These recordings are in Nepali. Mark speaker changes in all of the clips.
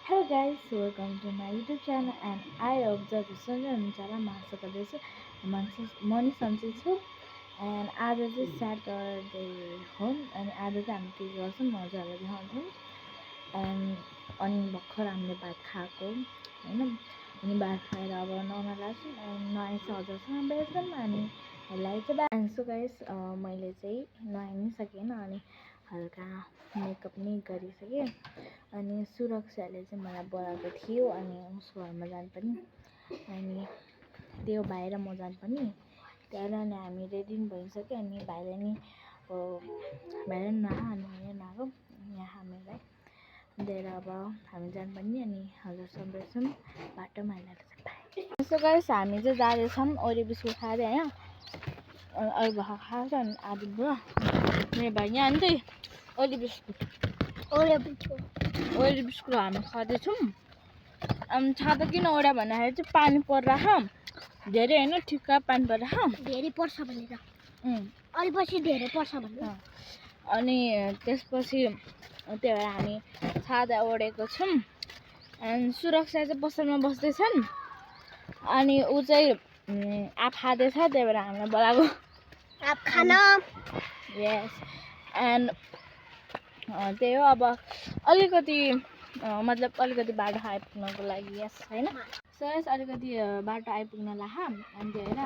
Speaker 1: Hello guys, welcome to my YouTube channel and I hope जति सुन्नुहुन्छ होला म आशा गर्दछु मनी सन्चै छु and आज चाहिँ स्याटरडे हो अनि आज चाहिँ हामी के गर्छौँ मजाले देखाउँछौँ अनि भर्खर हामीले भात खाएको हैन अनि भात खाएर अब नुहाउन लाग्छौँ अनि नुहाएपछि हजुरसँग भेट्छौँ अनि यसलाई चाहिँ सो गाइस मैले चाहिँ नुहाइ नि सकेन अनि हल्का मेकअप नि गरिसकेँ अनि सुरक्षाले चाहिँ मलाई बोलाएको थियो अनि उसको घरमा जानु पनि अनि त्यो भाइ र म जानु पनि त्यहाँबाट अनि हामी रेडी भइसक्यो अनि भाइले नि भाइले नआएको अनि मैले नआएको यहाँ हामीलाई दिएर अब हामी जानु पनि अनि हजुरसँग भेट्छौँ बाटोमा हालेर सो गाइस हामी चाहिँ जाँदैछौँ ओरे बिस्कुट खाँदै होइन अरू भर्खर खाएको अनि आधी बुढो मेरो भाइ यहाँ नि त्यही ओले बिस्कुट हामी खाँदैछौँ अनि छाता किन ओढ्या भन्दाखेरि चाहिँ पानी परिरहेको धेरै होइन ठिक्क पानी परिरहेको
Speaker 2: धेरै पर्छ भनेर अलिपछि धेरै पर्छ भनेर
Speaker 1: अनि त्यसपछि त्यही भएर हामी छाता ओढेको छौँ अनि सुरक्षा चाहिँ पसलमा बस्दैछन् अनि ऊ चाहिँ आँप खाँदैछ त्यही भएर हामीलाई बोलाएको
Speaker 2: आँप खान
Speaker 1: यस एन्ड त्यही हो अब अलिकति मतलब अलिकति बाटो आइपुग्नको लागि यस होइन सो यस अलिकति बाटो आइपुग्न लाहा अनि त्यही भएर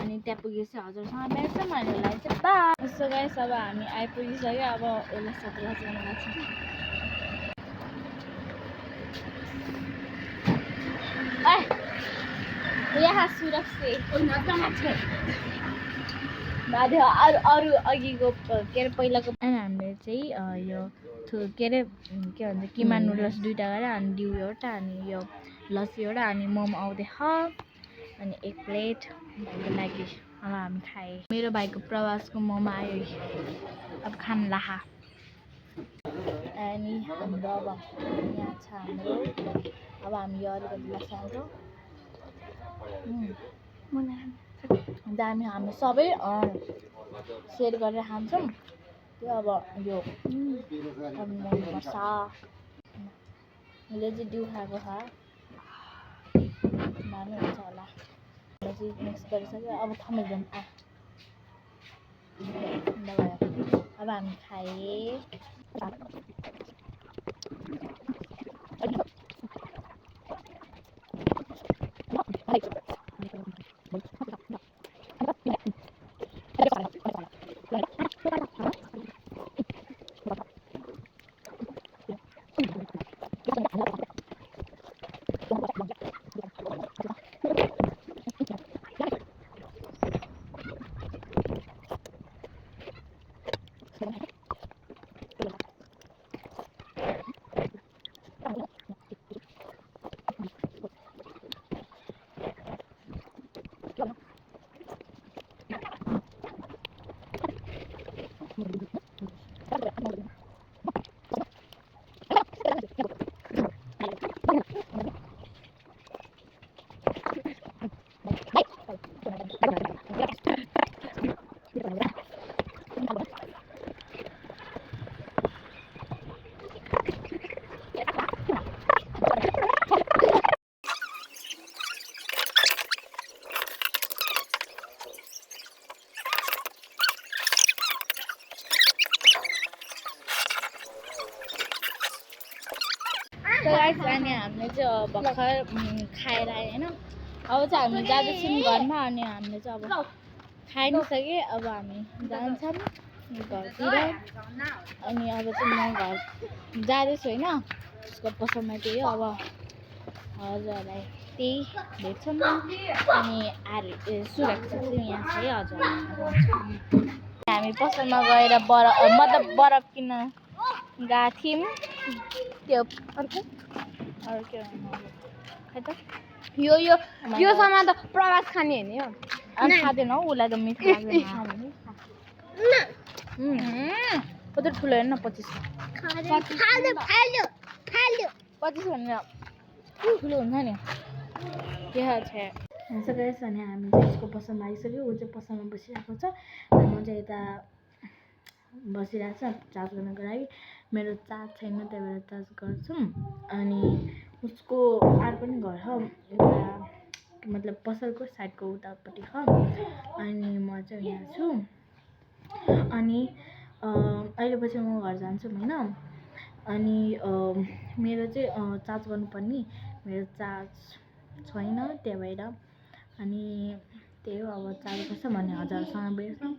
Speaker 1: अनि त्यहाँ पुगेपछि हजुरसँग भेट्छौँ अनि यसलाई चाहिँ बाई सो गाइस अब हामी आइपुगिसक्यो अब यसलाई सबै गर्न लाग्छौँ यहाँ सुरक्षा बाध्य अरू अघिको के अरे पहिलाको अनि हामीले चाहिँ यो के अरे के भन्छ किमा नुडल्स दुईवटा गरेर अनि डिउ एउटा अनि यो लस्सी एउटा अनि मोमो आउँदैछ अनि एक प्लेट भाइको लागि अब हामी खाएँ मेरो भाइको प्रवासको मोमो आयो अब खान लाहा अनि हाम्रो अब यहाँ छ हाम्रो अब हामी यो अलिकति लसाउँछौँ दामी हामी सबै सेयर गरेर खान्छौँ त्यो अब यो मनपर्छ मैले चाहिँ डिउ खाएको छ दामी हुन्छ होला चाहिँ मिक्स गरिसक्यो अब थमेजौँ अब हामी खाएँ अनि हामीले चाहिँ भर्खर खाएर आयो होइन अब चाहिँ हामी जाँदैछौँ घरमा अनि हामीले चाहिँ अब खाइ नि सक्यो अब हामी जान्छौँ घरतिर अनि अब चाहिँ म घर जाँदैछु होइन उसको पसलमा त्यही हो अब हजुरहरूलाई त्यही भेट्छौँ अनि सुरक्षा चाहिँ यहाँ छ है हजुर हामी पसलमा गएर बरफ किन्न गएको थियौँ त्यो अरू के खै त
Speaker 2: यो सामान त प्रवास खाने हैन यो
Speaker 1: अनि खाँदैन हौ उसलाई त मिठो लाग्दैन कत्रो ठुलो हेर्न 25 भनेर ठुलो हुन्छ नि के छ हुन्छ गाइस अनि हामी चाहिँ यसको पसलमा आइसक्यो ऊ चाहिँ पसलमा बसिरहेको छ अनि म चाहिँ यता बसिरहेको छ चार्ज गर्नको लागि मेरो चार्ज छैन त्यही भएर चार्ज गर्छौँ अनि उसको अर्को पनि घर हो उता मतलब पसलको साइडको उतापट्टि हो अनि म चाहिँ यहाँ छु अनि अहिले पछि म घर जान्छु होइन अनि मेरो चाहिँ चार्ज गर्नुपर्ने मेरो चार्ज छैन त्यही भएर अनि त्यही हो अब चार्ज गर्छ भने हजुरसँग भेट्छौँ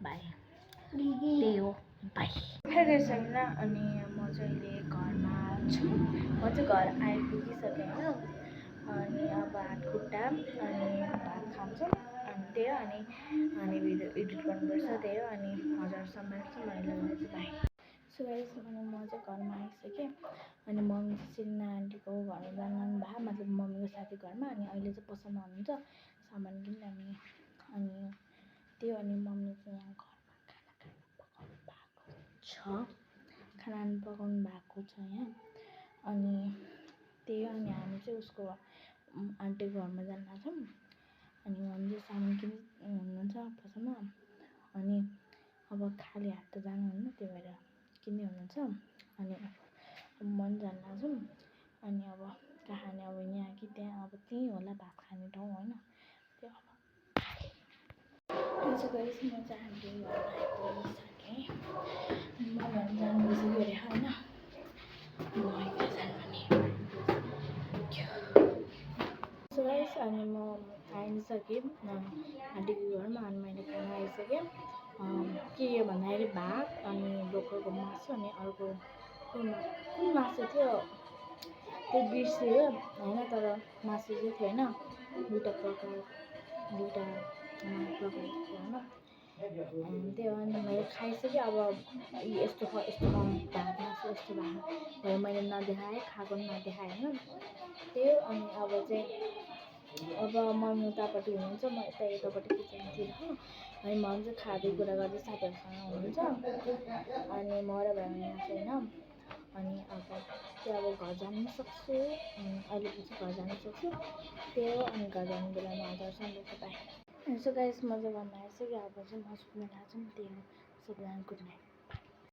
Speaker 1: बाई त्यही हो बाई होइन अनि म चाहिँ अहिले घरमा छु म चाहिँ घर आइपुगिसकेँ होइन अनि अब हात खुट्टा अनि भात खान्छौँ अनि त्यही हो अनि भिडियो एडिट गर्नुपर्छ त्यही हो अनि हजुरसँग भेट्छौँ अहिले चाहिँ बाई सो गाइस अनि म चाहिँ घरमा आइसकेँ अनि मम्मी चाहिँ सिरिना आन्टीको घरमा जानु भयो मतलब मम्मीको साथी घरमा अनि अहिले चाहिँ पसलमा हुनुहुन्छ सामान किन्ने अनि त्यो अनि मम्मी चाहिँ यहाँ घरमा खाना पकाउनु भएको छ यहाँ अनि त्यही अनि हामी चाहिँ उसको आन्टीको घरमा जान लाग्छौँ अनि मम्मी चाहिँ सामान किन्नु हुनुहुन्छ पसलमा अनि अब खाली हात त जानुहुन्न त्यही भएर किन्ने हुनुहुन्छ अनि म पनि जान लाग्छौँ अनि अब कहाँ खाने अब यहाँ कि त्यहाँ अब त्यहीँ होला भात खाने ठाउँ होइन त्यो अब सो गाइस म चाहिँ आन्टीको घरमा आइपुगिसकेँ म घर जानु बिर्सियो अरे होइन म जानु सो गाइस अनि म आइसकेँ आन्टीको घरमा अनि मैले खाना आइसकेँ के भन्दाखेरि भात अनि बोकरको मासु अनि अर्को कुन मासु थियो त्यो बिर्सियो होइन तर मासु चाहिँ थियो होइन दुईवटा प्रकारको थियो होइन त्यो अनि मैले खाइसकेँ अब यस्तो भात मासु यस्तो भयो मैले नदेखाएँ खाएको पनि नदेखाएँ होइन त्यही अनि अब चाहिँ अब मम्मी उतापट्टि हुनुहुन्छ म यतापट्टि किचनतिर हो अनि मम्मी चाहिँ खाँदै कुरा गर्दै साथीहरूसँग हुनुहुन्छ अनि म र भाइ यहाँ चाहिँ होइन अनि अब त्यो अब घर जानु सक्छु अहिले पछि घर जानु सक्छु त्यही हो अनि घर जाने बेलामा हजुरसँग भेट्छु बाई सो गाइस म चाहिँ घरमा आइसकेँ अब चाहिँ म सुत्न लाग्छौँ त्यही हो सबैजना गुड नाइट